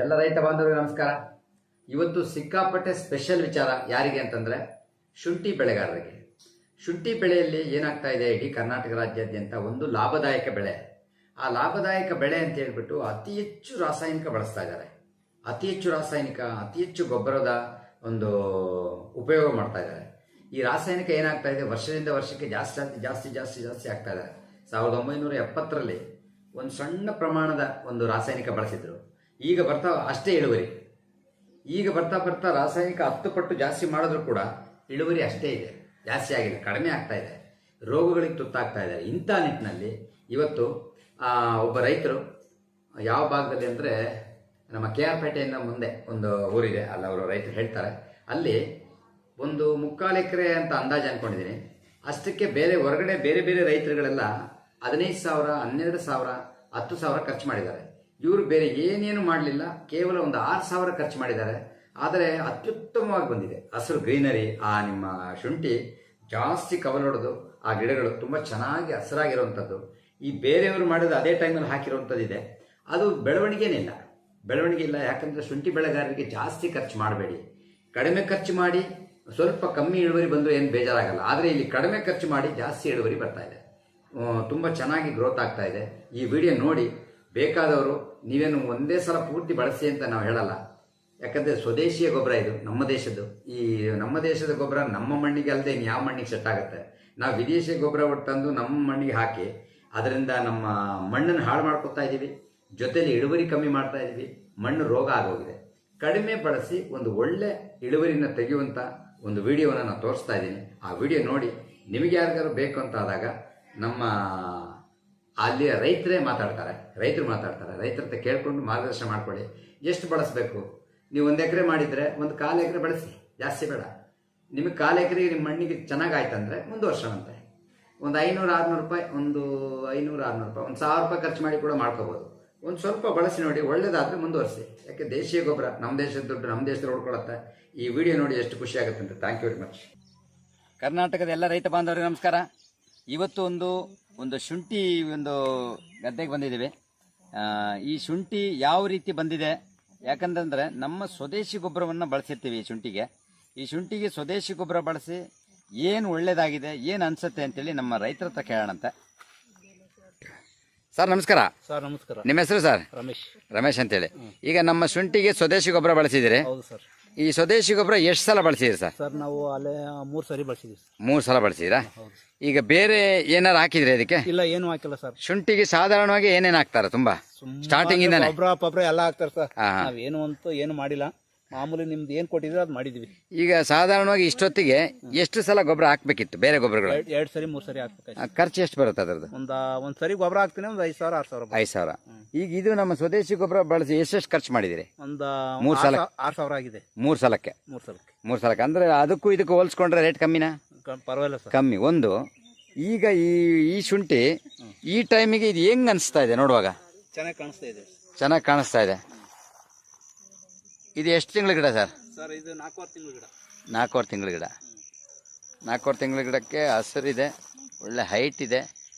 ಎಲ್ಲ ರೈತ ಬಾಂಧವರಿಗೆ ನಮಸ್ಕಾರ. ಇವತ್ತು ಸಿಕ್ಕಾಪಟ್ಟೆ ಸ್ಪೆಷಲ್ ವಿಚಾರ ಯಾರಿಗೆ ಅಂತಂದರೆ ಶುಂಠಿ ಬೆಳೆಗಾರರಿಗೆ. ಶುಂಠಿ ಬೆಳೆಯಲ್ಲಿ ಏನಾಗ್ತಾ ಇದೆ, ಇಡೀ ಕರ್ನಾಟಕ ರಾಜ್ಯಾದ್ಯಂತ ಒಂದು ಲಾಭದಾಯಕ ಬೆಳೆ. ಆ ಲಾಭದಾಯಕ ಬೆಳೆ ಅಂತ ಹೇಳ್ಬಿಟ್ಟು ಅತಿ ಹೆಚ್ಚು ರಾಸಾಯನಿಕ ಬಳಸ್ತಾ ಇದ್ದಾರೆ. ಅತಿ ಹೆಚ್ಚು ಗೊಬ್ಬರದ ಒಂದು ಉಪಯೋಗ ಮಾಡ್ತಾ ಇದ್ದಾರೆ. ಈ ರಾಸಾಯನಿಕ ಏನಾಗ್ತಾ ಇದೆ, ವರ್ಷದಿಂದ ವರ್ಷಕ್ಕೆ ಜಾಸ್ತಿ ಆಗ್ತಾ ಇದೆ. 1970ರಲ್ಲಿ ಒಂದು ಸಣ್ಣ ಪ್ರಮಾಣದ ಒಂದು ರಾಸಾಯನಿಕ ಬಳಸಿದ್ರು. ಈಗ ಅಷ್ಟೇ ಇಳುವರಿ. ಈಗ ಬರ್ತಾ ರಾಸಾಯನಿಕ 10 ಪಟ್ಟು ಜಾಸ್ತಿ ಮಾಡಿದ್ರು ಕೂಡ ಇಳುವರಿ ಅಷ್ಟೇ ಇದೆ, ಜಾಸ್ತಿ ಆಗಿದೆ, ಕಡಿಮೆ ಆಗ್ತಾ ಇದೆ, ರೋಗಗಳಿಗೆ ತುತ್ತಾಗ್ತಾ ಇದೆ. ಇಂಥ ನಿಟ್ಟಿನಲ್ಲಿ ಇವತ್ತು ಒಬ್ಬ ರೈತರು ಯಾವ ಭಾಗದಲ್ಲಿ ಅಂದರೆ ನಮ್ಮ KR ಪೇಟೆಯಿಂದ ಮುಂದೆ ಒಂದು ಊರಿದೆ, ಅಲ್ಲಿ ಅವರು ರೈತರು ಹೇಳ್ತಾರೆ, ಅಲ್ಲಿ ಒಂದು 3/4 ಎಕರೆ ಅಂತ ಅಂದಾಜು ಅಂದ್ಕೊಂಡಿದ್ದೀನಿ. ಅಷ್ಟಕ್ಕೆ ಹೊರಗಡೆ ಬೇರೆ ರೈತರುಗಳೆಲ್ಲ 15,000, 12,000, 10,000 ಖರ್ಚು ಮಾಡಿದ್ದಾರೆ. ಇವರು ಬೇರೆ ಏನೇನು ಮಾಡಲಿಲ್ಲ, ಕೇವಲ ಒಂದು 6,000 ಖರ್ಚು ಮಾಡಿದ್ದಾರೆ. ಆದರೆ ಅತ್ಯುತ್ತಮವಾಗಿ ಬಂದಿದೆ. ಹಸಿರು ಗ್ರೀನರಿ, ನಿಮ್ಮ ಶುಂಠಿ ಜಾಸ್ತಿ ಕವಲೊಡೆದು ಆ ಗಿಡಗಳು ತುಂಬ ಚೆನ್ನಾಗಿ ಹಸಿರಾಗಿರುವಂಥದ್ದು. ಈ ಬೇರೆಯವರು ಮಾಡಿದ ಅದೇ ಟೈಮಲ್ಲಿ ಹಾಕಿರುವಂಥದ್ದು ಇದೆ, ಅದು ಬೆಳವಣಿಗೆ ಇಲ್ಲ. ಯಾಕಂದರೆ ಶುಂಠಿ ಬೆಳೆಗಾರರಿಗೆ ಜಾಸ್ತಿ ಖರ್ಚು ಮಾಡಬೇಡಿ, ಕಡಿಮೆ ಖರ್ಚು ಮಾಡಿ ಸ್ವಲ್ಪ ಕಮ್ಮಿ ಇಳುವರಿ ಬಂದರೂ ಏನು ಬೇಜಾರಾಗಲ್ಲ. ಆದರೆ ಇಲ್ಲಿ ಕಡಿಮೆ ಖರ್ಚು ಮಾಡಿ ಜಾಸ್ತಿ ಇಳುವರಿ ಬರ್ತಾ ಇದೆ, ತುಂಬ ಚೆನ್ನಾಗಿ ಗ್ರೋತ್ ಆಗ್ತಾ ಇದೆ. ಈ ವಿಡಿಯೋ ನೋಡಿ ಬೇಕಾದವರು ನೀವೇನು ಒಂದೇ ಸಲ ಪೂರ್ತಿ ಬಳಸಿ ಅಂತ ನಾವು ಹೇಳಲ್ಲ. ಯಾಕಂದರೆ ಸ್ವದೇಶಿಯ ಗೊಬ್ಬರ ಇದು, ನಮ್ಮ ದೇಶದ್ದು. ಈ ನಮ್ಮ ದೇಶದ ಗೊಬ್ಬರ ನಮ್ಮ ಮಣ್ಣಿಗೆ ಅಲ್ಲದೆ ಇನ್ನು ಯಾವ ಮಣ್ಣಿಗೆ ಸೆಟ್ ಆಗುತ್ತೆ? ನಾವು ವಿದೇಶಿ ಗೊಬ್ಬರ ತಂದು ನಮ್ಮ ಮಣ್ಣಿಗೆ ಹಾಕಿ ಅದರಿಂದ ನಮ್ಮ ಮಣ್ಣನ್ನು ಹಾಳು ಮಾಡ್ಕೊತಾ ಇದ್ದೀವಿ, ಜೊತೆಲಿ ಇಳುವರಿ ಕಮ್ಮಿ ಮಾಡ್ತಾ ಇದ್ದೀವಿ, ಮಣ್ಣು ರೋಗ ಆಗೋಗಿದೆ. ಕಡಿಮೆ ಬಳಸಿ ಒಂದು ಒಳ್ಳೆ ಇಳುವರಿನ ತೆಗೆಯುವಂಥ ಒಂದು ವಿಡಿಯೋನ ನಾನು ತೋರಿಸ್ತಾ ಇದ್ದೀನಿ. ಆ ವಿಡಿಯೋ ನೋಡಿ ನಿಮಗೆ ಯಾರಿಗಾರು ಬೇಕು ಅಂತ ಆದಾಗ ನಮ್ಮ ಅಲ್ಲಿಯ ರೈತರು ಮಾತಾಡ್ತಾರೆ, ರೈತರ ಹತ್ರ ಕೇಳ್ಕೊಂಡು ಮಾರ್ಗದರ್ಶನ ಮಾಡ್ಕೊಳ್ಳಿ. ಎಷ್ಟು ಬಳಸಬೇಕು? ನೀವು 1 ಎಕರೆ ಮಾಡಿದರೆ 1/4 ಎಕರೆ ಬಳಸಿ, ಜಾಸ್ತಿ ಬೇಡ. ನಿಮಗೆ 1/4 ಎಕರೆಗೆ ನಿಮ್ಮ ಮಣ್ಣಿಗೆ ಚೆನ್ನಾಗಾಯ್ತಂದರೆ ಮುಂದುವರ್ಸೋಣಂತೆ. ಒಂದು 500-600 ರೂಪಾಯಿ, ಒಂದು 1,000 ರೂಪಾಯಿ ಖರ್ಚು ಮಾಡಿ ಕೂಡ ಮಾಡ್ಕೋಬೋದು. ಒಂದು ಸ್ವಲ್ಪ ಬಳಸಿ ನೋಡಿ, ಒಳ್ಳೇದಾದರೆ ಮುಂದುವರಿಸಿ. ಯಾಕೆ ದೇಶೀಯ ಗೊಬ್ಬರ, ನಮ್ಮ ದೇಶದ ದುಡ್ಡು ನಮ್ಮ ದೇಶದಲ್ಲಿ ಉಳ್ಕೊಳತ್ತೆ. ಈ ವಿಡಿಯೋ ನೋಡಿ ಎಷ್ಟು ಖುಷಿ ಆಗುತ್ತೆ ಅಂತ. Thank you very much. ಕರ್ನಾಟಕದ ಎಲ್ಲ ರೈತ ಬಾಂಧವರಿಗೆ ನಮಸ್ಕಾರ. ಇವತ್ತು ಒಂದು ಶುಂಠಿ ಒಂದು ಗದ್ದೆಗೆ ಬಂದಿದ್ದೀವಿ. ಈ ಶುಂಠಿ ಯಾವ ರೀತಿ ಬಂದಿದೆ, ಯಾಕಂತಂದರೆ ನಮ್ಮ ಸ್ವದೇಶಿ ಗೊಬ್ಬರವನ್ನು ಬಳಸಿರ್ತೀವಿ ಈ ಶುಂಠಿಗೆ ಸ್ವದೇಶಿ ಗೊಬ್ಬರ ಬಳಸಿ ಏನು ಒಳ್ಳೇದಾಗಿದೆ, ಏನು ಅನ್ಸುತ್ತೆ ಅಂತೇಳಿ ನಮ್ಮ ರೈತರ ಹತ್ರ ಕೇಳೋಣಂತೆ. ಸರ್ ನಮಸ್ಕಾರ. ಸರ್ ನಮಸ್ಕಾರ. ನಿಮ್ಮ ಹೆಸರು ಸರ್? ರಮೇಶ್ ಅಂತೇಳಿ. ಈಗ ನಮ್ಮ ಶುಂಠಿಗೆ ಸ್ವದೇಶಿ ಗೊಬ್ಬರ ಬಳಸಿದ್ದೀರಿ. ಹೌದು ಸರ್. ಈ ಸ್ವದೇಶಿ ಗೊಬ್ಬರ ಎಷ್ಟು ಸಲ ಬಳಸಿದ್ರಿ ಸರ್? ಸರ್ ನಾವು ಅಲ್ಲೇ 3 ಸರಿ ಬಳಸಿದ್ವಿ. 3 ಸಲ ಬಳಸಿದ್ರಾ? ಈಗ ಬೇರೆ ಏನಾರು ಹಾಕಿದ್ರಿ ಅದಕ್ಕೆ? ಇಲ್ಲ, ಏನು ಹಾಕಿಲ್ಲ ಸರ್. ಶುಂಠಿಗೆ ಸಾಧಾರಣವಾಗಿ ಏನೇನು ಹಾಕ್ತಾರೆ? ತುಂಬಾ ಸ್ಟಾರ್ಟಿಂಗ್ ಇಂದಾನೆ ಗೊಬ್ಬರ ಎಲ್ಲ ಹಾಕ್ತಾರೆ ಸರ್. ನಾವೇನು ಅಂತೂ ಏನು ಮಾಡಿಲ್ಲ, ಮಾಮೂಲಿ ನಿಮ್ದು ಏನ್ ಕೊಟ್ಟಿದ್ರೆ ಅದು ಮಾಡಿದ್ವಿ. ಈಗ ಸಾಧಾರಣವಾಗಿ ಇಷ್ಟೊತ್ತಿಗೆ ಎಷ್ಟು ಸಲ ಗೊಬ್ಬರ ಹಾಕ್ಬೇಕಿತ್ತು? ಬೇರೆ ಗೊಬ್ಬರಗಳು 2 ಸರಿ 3 ಸರಿ ಹಾಕ್ಬೇಕು. ಖರ್ಚು ಎಷ್ಟು ಬರುತ್ತೆ ಅದರದ್ದು? ಒಂದ್ ಸರಿ ಗೊಬ್ಬರ ಹಾಕ್ತೀನಿ, ಒಂದು 5,000-6,000. 5,000. ಈಗ ಇದು ನಮ್ಮ ಸ್ವದೇಶಿ ಗೊಬ್ಬರ ಬಳಸಿ ಎಷ್ಟು ಖರ್ಚು ಮಾಡಿದಿರಿ? ಒಂದು 3 ಸಲ 6,000 ಆಗಿದೆ. 3 ಸಲಕ್ಕೆ ಅಂದ್ರೆ ಅದಕ್ಕೂ ಇದಕ್ಕೂ ಹೋಲಿಸ್ಕೊಂಡ್ರೆ ರೇಟ್ ಕಮ್ಮಿನಾ? ಪರವಾಗಿಲ್ಲ ಸರ್, ಕಮ್ಮಿ. ಒಂದು ಈಗ ಈ ಶುಂಠಿ ಈ ಟೈಮಿಗೆ ಇದು ಹೆಂಗ್ ಅನಿಸ್ತಾ ಇದೆ ನೋಡುವಾಗ? ಚೆನ್ನಾಗಿ ಕಾಣಿಸ್ತಾ ಇದೆ. ಇದು ಎಷ್ಟು ತಿಂಗಳ ಗಿಡ ಸರ್? ಸರ್ ಇದು 4 ತಿಂಗಳ ಗಿಡ. 4 ತಿಂಗಳ ಗಿಡ. 4 ತಿಂಗಳ ಗಿಡಕ್ಕೆ ಹಸಿರಿದೆ, ಒಳ್ಳೆ ಹೈಟ್ ಇದೆ.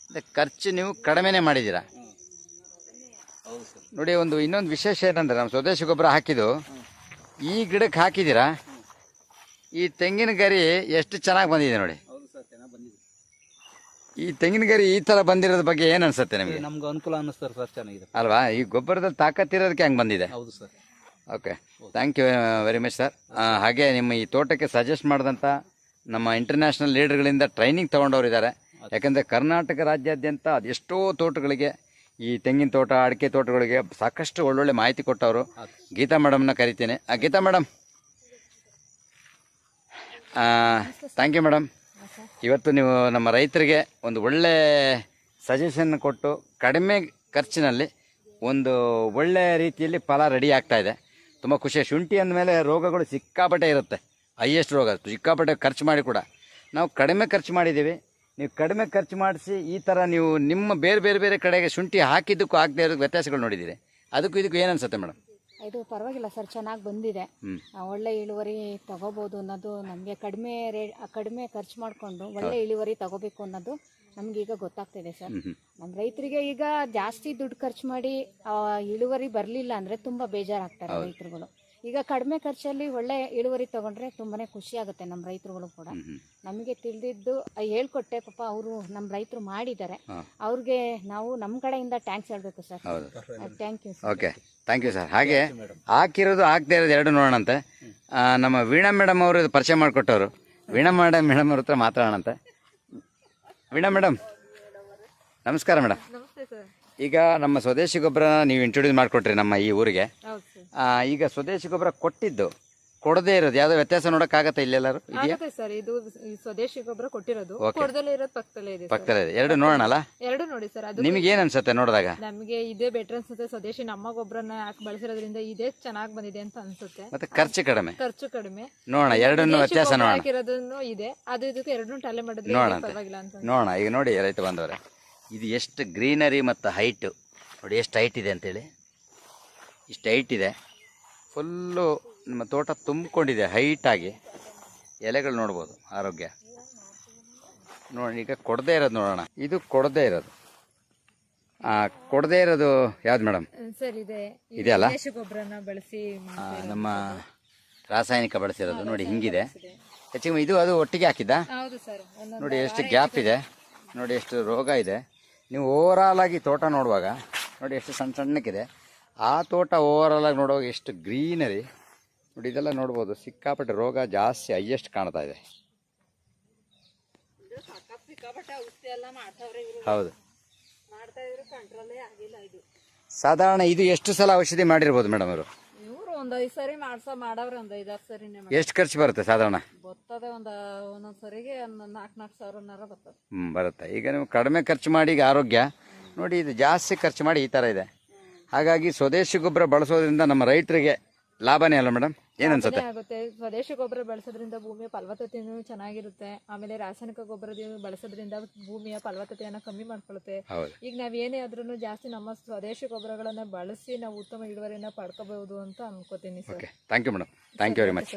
ಖರ್ಚು ನೀವು ಕಡಿಮೆನೇ ಮಾಡಿದ್ದೀರಾ ನೋಡಿ. ಇನ್ನೊಂದು ವಿಶೇಷ ಏನಂದ್ರೆ, ನಮ್ಮ ಸ್ವದೇಶಿ ಗೊಬ್ಬರ ಹಾಕಿದ್ದು ಈ ಗಿಡಕ್ಕೆ ಹಾಕಿದ್ದೀರಾ. ಈ ತೆಂಗಿನ ಗರಿ ಎಷ್ಟು ಚೆನ್ನಾಗಿ ಬಂದಿದೆ ನೋಡಿ. ಈ ತೆಂಗಿನ ಗರಿ ಈ ತರ ಬಂದಿರೋದ್ರ ಬಗ್ಗೆ ಏನ್ ಅನ್ಸುತ್ತೆ ನಿಮಗೆ? ನಮ್ಗೆ ಅನುಕೂಲ ಅನ್ನಿಸ್ತಾರೆ ಸರ್, ಚೆನ್ನಾಗಿದೆ ಅಲ್ವಾ? ಈ ಗೊಬ್ಬರದಲ್ಲಿ ತಾಕತ್ತಿರೋದಕ್ಕೆ ಹೆಂಗ್ ಬಂದಿದೆ. ಹೌದು sir. Okay, thank you very much sir. ಹಾಗೆ ನಿಮ್ಮ ಈ ತೋಟಕ್ಕೆ ಸಜೆಸ್ಟ್ ಮಾಡಿದಂಥ ನಮ್ಮ ಇಂಟರ್ನ್ಯಾಷನಲ್ ಲೀಡರ್ಗಳಿಂದ ಟ್ರೈನಿಂಗ್ ತೊಗೊಂಡವ್ರಿದ್ದಾರೆ. ಯಾಕಂದರೆ ಕರ್ನಾಟಕ ರಾಜ್ಯಾದ್ಯಂತ ಅದೆಷ್ಟೋ ತೋಟಗಳಿಗೆ, ಈ ತೆಂಗಿನ ತೋಟ, ಅಡಿಕೆ ತೋಟಗಳಿಗೆ ಸಾಕಷ್ಟು ಒಳ್ಳೊಳ್ಳೆ ಮಾಹಿತಿ ಕೊಟ್ಟವರು. ಗೀತಾ ಮೇಡಮ್ನ ಕರಿತೀನಿ. Geeta madam, thank you madam. ಇವತ್ತು ನೀವು ನಮ್ಮ ರೈತರಿಗೆ ಒಂದು ಒಳ್ಳೆ ಸಜೆಷನ್ ಕೊಟ್ಟು ಕಡಿಮೆ ಖರ್ಚಿನಲ್ಲಿ ಒಂದು ಒಳ್ಳೆ ರೀತಿಯಲ್ಲಿ ಫಲ ರೆಡಿ ಆಗ್ತಾ ಇದೆ. ತುಂಬ ಖುಷಿ. ಶುಂಠಿ ಅಂದಮೇಲೆ ರೋಗಗಳು ಸಿಕ್ಕಾಪಟ್ಟೆ ಇರುತ್ತೆ, ಹೈಯೆಸ್ಟ್ ರೋಗ, ಸಿಕ್ಕಾಪಟ್ಟೆ ಖರ್ಚು ಮಾಡಿ ಕೂಡ ನಾವು ಕಡಿಮೆ ಖರ್ಚು ಮಾಡಿದ್ದೀವಿ. ನೀವು ಕಡಿಮೆ ಖರ್ಚು ಮಾಡಿಸಿ ಈ ಥರ ನೀವು ನಿಮ್ಮ ಬೇರೆ ಕಡೆಗೆ ಶುಂಠಿ ಹಾಕಿದ್ದಕ್ಕೂ ಆಗದೆ ಇರೋದು ವ್ಯತ್ಯಾಸಗಳು ನೋಡಿದ್ದೀರಿ. ಇದಕ್ಕೂ ಏನು ಅನ್ಸುತ್ತೆ ಮೇಡಮ್? ಇದು ಪರವಾಗಿಲ್ಲ ಸರ್, ಚೆನ್ನಾಗಿ ಬಂದಿದೆ. ಒಳ್ಳೆ ಇಳುವರಿ ತಗೋಬಹುದು ಅನ್ನೋದು ನಮಗೆ. ಕಡಿಮೆ ಖರ್ಚು ಮಾಡಿಕೊಂಡು ಒಳ್ಳೆ ಇಳುವರಿ ತಗೋಬೇಕು ಅನ್ನೋದು ನಮ್ಗೀಗ ಗೊತ್ತಾಗ್ತಿದೆ ಸರ್. ನಮ್ಮ ರೈತರಿಗೆ ಈಗ ಜಾಸ್ತಿ ದುಡ್ಡು ಖರ್ಚು ಮಾಡಿ ಇಳುವರಿ ಬರ್ಲಿಲ್ಲ ಅಂದ್ರೆ ತುಂಬಾ ಬೇಜಾರಾಗ್ತಾರೆ ರೈತರುಗಳು. ಈಗ ಕಡಿಮೆ ಖರ್ಚಲ್ಲಿ ಒಳ್ಳೆ ಇಳುವರಿ ತಗೊಂಡ್ರೆ ತುಂಬಾನೇ ಖುಷಿ ಆಗುತ್ತೆ ನಮ್ಮ ರೈತರುಗಳು ಕೂಡ. ನಮಗೆ ತಿಳಿದಿದ್ದು ಹೇಳ್ಕೊಟ್ಟೆ ಪಾಪ ಅವರು ನಮ್ಮ ರೈತರು ಮಾಡಿದ್ದಾರೆ. ಅವ್ರಿಗೆ ನಾವು ನಮ್ಮ ಕಡೆಯಿಂದ ಟ್ಯಾಂಕ್ಸ್ ಹೇಳ್ಬೇಕು sir. Thank you. Okay, thank you sir. ಹಾಗೆ ಹಾಕಿರೋದು ಹಾಕದೇ ಇರೋದು ಎರಡು ನೋಡೋಣಂತೆ. ನಮ್ಮ ವೀಣಾ ಮೇಡಮ್ ಅವರು ಇದು ಪರಿಚಯ ಮಾಡಿಕೊಟ್ಟವರು. ವೀಣಾ ಮೇಡಮ್ ಅವ್ರ ಹತ್ರ ಮಾತಾಡೋಣಂತೆ. ವೀಣಾ ಮೇಡಮ್ ನಮಸ್ಕಾರ ಮೇಡಮ್. ನಮಸ್ತೆ ಸರ್. ಈಗ ನಮ್ಮ ಸ್ವದೇಶಿ ಗೊಬ್ಬರ ನೀವು ಇಂಟ್ರೊಡ್ಯೂಸ್ ಮಾಡಿಕೊಟ್ರಿ ನಮ್ಮ ಈ ಊರಿಗೆ. ಹೌದು ಸರ್. ಈಗ ಸ್ವದೇಶಿ ಗೊಬ್ಬರ ಕೊಟ್ಟಿದ್ದು ಕೊಡದೇ ಇರೋದು ಯಾವ್ದೋ ವ್ಯತ್ಯಾಸ ನೋಡೋಕ್ಕಾಗತ್ತೆ ಇಲ್ಲೆಲ್ಲರೂ ಇದೆಯಾ? ಆಗುತ್ತೆ ಸರ್. ಇದು ಈ ಸ್ವದೇಶಿ ಗೊಬ್ಬರ ಕೊಟ್ಟಿರೋದು ಕೊಡದಲ್ಲೇ ಇರೋದು ಪಕ್ಕದಲ್ಲೇ ಇದೆ. ಪಕ್ಕದಲ್ಲೇ ಇದೆ. ಎರಡು ನೋಡೋಣಲ್ಲ? ಎರಡು ನೋಡಿ ಸರ್. ಅದು ನಿಮಗೆ ಏನ್ ಅನ್ಸುತ್ತೆ ನೋಡಿದಾಗ? ನಮಗೆ ಇದೇ ಬೆಟರ್ ಅನ್ಸುತ್ತೆ. ಸ್ವದೇಶಿ ನಮ್ಮ ಗೊಬ್ಬರನ ಹಾಕಿ ಬಳಸಿರೋದ್ರಿಂದ ಇದೇ ಚೆನ್ನಾಗಿ ಬಂದಿದೆ ಅಂತ ಅನ್ಸುತ್ತೆ. ಮತ್ತೆ ಖರ್ಚು ಕಡಿಮೆ. ಖರ್ಚು ಕಡಿಮೆ. ನೋಡೋಣ ಎರಡನ್ನು ವ್ಯತ್ಯಾಸ ನೋಡೋಣ. ಹಾಕಿರೋದನ್ನು ಇದೆ, ಅದು ಇದಕ್ಕೆ ಎರಡನ್ನೂ ಟಲೆ ಮಾಡಿದ್ರೆ ಪರವಾಗಿಲ್ಲ ಅಂತ ನೋಡೋಣ. ಈಗ ನೋಡಿ ರೈತ ಬಂದವ್ರೆ, ಇದು ಎಷ್ಟು ಗ್ರೀನರಿ ಮತ್ತು ಹೈಟು ನೋಡಿ, ಎಷ್ಟು ಹೈಟ್ ಇದೆ ಅಂತೇಳಿ. ಇಷ್ಟು ಹೈಟ್ ಇದೆ, ಫುಲ್ಲು ನಮ್ಮ ತೋಟ ತುಂಬಿಕೊಂಡಿದೆ ಹೈಟಾಗಿ. ಎಲೆಗಳು ನೋಡ್ಬೋದು, ಆರೋಗ್ಯ ನೋಡಿ. ಈಗ ಕೊಡದೇ ಇರೋದು ನೋಡೋಣ. ಇದು ಕೊಡದೇ ಇರೋದು. ಕೊಡದೇ ಇರೋದು ಯಾವ್ದು ಮೇಡಮ್? ಸರ್ ಇದೆ ಇದೆಯಲ್ಲ, ದೇಶಿ ಗೊಬ್ಬರನ ಬಳಸಿ ನಮ್ಮ ರಾಸಾಯನಿಕ ಬಳಸಿರೋದು ನೋಡಿ. ಹಿಂಗಿದೆ ಹೆಚ್ಚಿಗೆ. ಇದು ಅದು ಒಟ್ಟಿಗೆ ಹಾಕಿದ್ದ ಹೌದು ಸರ್. ನೋಡಿ, ಎಷ್ಟು ಗ್ಯಾಪ್ ಇದೆ ನೋಡಿ, ಎಷ್ಟು ರೋಗ ಇದೆ. ನೀವು ಓವರಾಲ್ ಆಗಿ ತೋಟ ನೋಡುವಾಗ ನೋಡಿ ಎಷ್ಟು ಸಣ್ಣ ಸಣ್ಣಕ್ಕಿದೆ. ಆ ತೋಟ ಓವರಾಲ್ ಆಗಿ ನೋಡುವಾಗ ಎಷ್ಟು ಗ್ರೀನರಿ ನೋಡಿ. ಇದೆಲ್ಲ ನೋಡ್ಬೋದು, ಸಿಕ್ಕಾಪಟ್ಟೆ ರೋಗ ಜಾಸ್ತಿ ಹೈಯೆಸ್ಟ್ ಕಾಣ್ತಾ ಇದೆ. ಹೌದು, ಸಾಧಾರಣ ಇದು ಎಷ್ಟು ಸಲ ಔಷಧಿ ಮಾಡಿರ್ಬೋದು ಮೇಡಮ್ ಅವರು? ಇವರು ಒಂದ್ 5 ಸರಿ ಮಾಡವ್ರೆ, ಒಂದ್ 5-6 ಸರಿನೇ ಎಷ್ಟು ಖರ್ಚು ಬರುತ್ತೆ ಸಾಧಾರಣ? ಬರ್ತದೆ ಒಂದೊಂದ್ ಸರಿಗೆ 4-4 ಸಾವಿರನಾರ ಬರ್ತದೆ. ಬರುತ್ತೆ. ಈಗ ನೀವು ಕಡಿಮೆ ಖರ್ಚು ಮಾಡಿ ಈಗ ಆರೋಗ್ಯ ನೋಡಿ, ಇದು ಜಾಸ್ತಿ ಖರ್ಚು ಮಾಡಿ ಈ ಥರ ಇದೆ. ಹಾಗಾಗಿ ಸ್ವದೇಶಿ ಗೊಬ್ಬರ ಬಳಸೋದ್ರಿಂದ ನಮ್ಮ ರೈತರಿಗೆ ಲಾಭನೇ ಅಲ್ಲ ಮೇಡಮ್? ಏನನ್ಸುತ್ತೆ? ಆಗುತ್ತೆ. ಸ್ವದೇಶಿ ಗೊಬ್ಬರ ಬಳಸೋದ್ರಿಂದ ಭೂಮಿಯ ಫಲವತ್ತತೆಯೂ ಚೆನ್ನಾಗಿರುತ್ತೆ. ಆಮೇಲೆ ರಾಸಾಯನಿಕ ಗೊಬ್ಬರ ಬಳಸೋದ್ರಿಂದ ಭೂಮಿಯ ಫಲವತ್ತತೆಯನ್ನ ಕಮ್ಮಿ ಮಾಡ್ಕೊಳ್ಳುತ್ತೆ. ಈಗ ನಾವ್ ಏನೇ ಆದ್ರೂ ಜಾಸ್ತಿ ನಮ್ಮ ಸ್ವದೇಶಿ ಗೊಬ್ಬರಗಳನ್ನ ಬಳಸಿ ನಾವು ಉತ್ತಮ ಇಳುವರಿಯನ್ನ ಪಡ್ಕೋಬಹುದು ಅಂತ ಅನ್ಕೋತೀನಿ sir. Thank you madam. Thank you very much.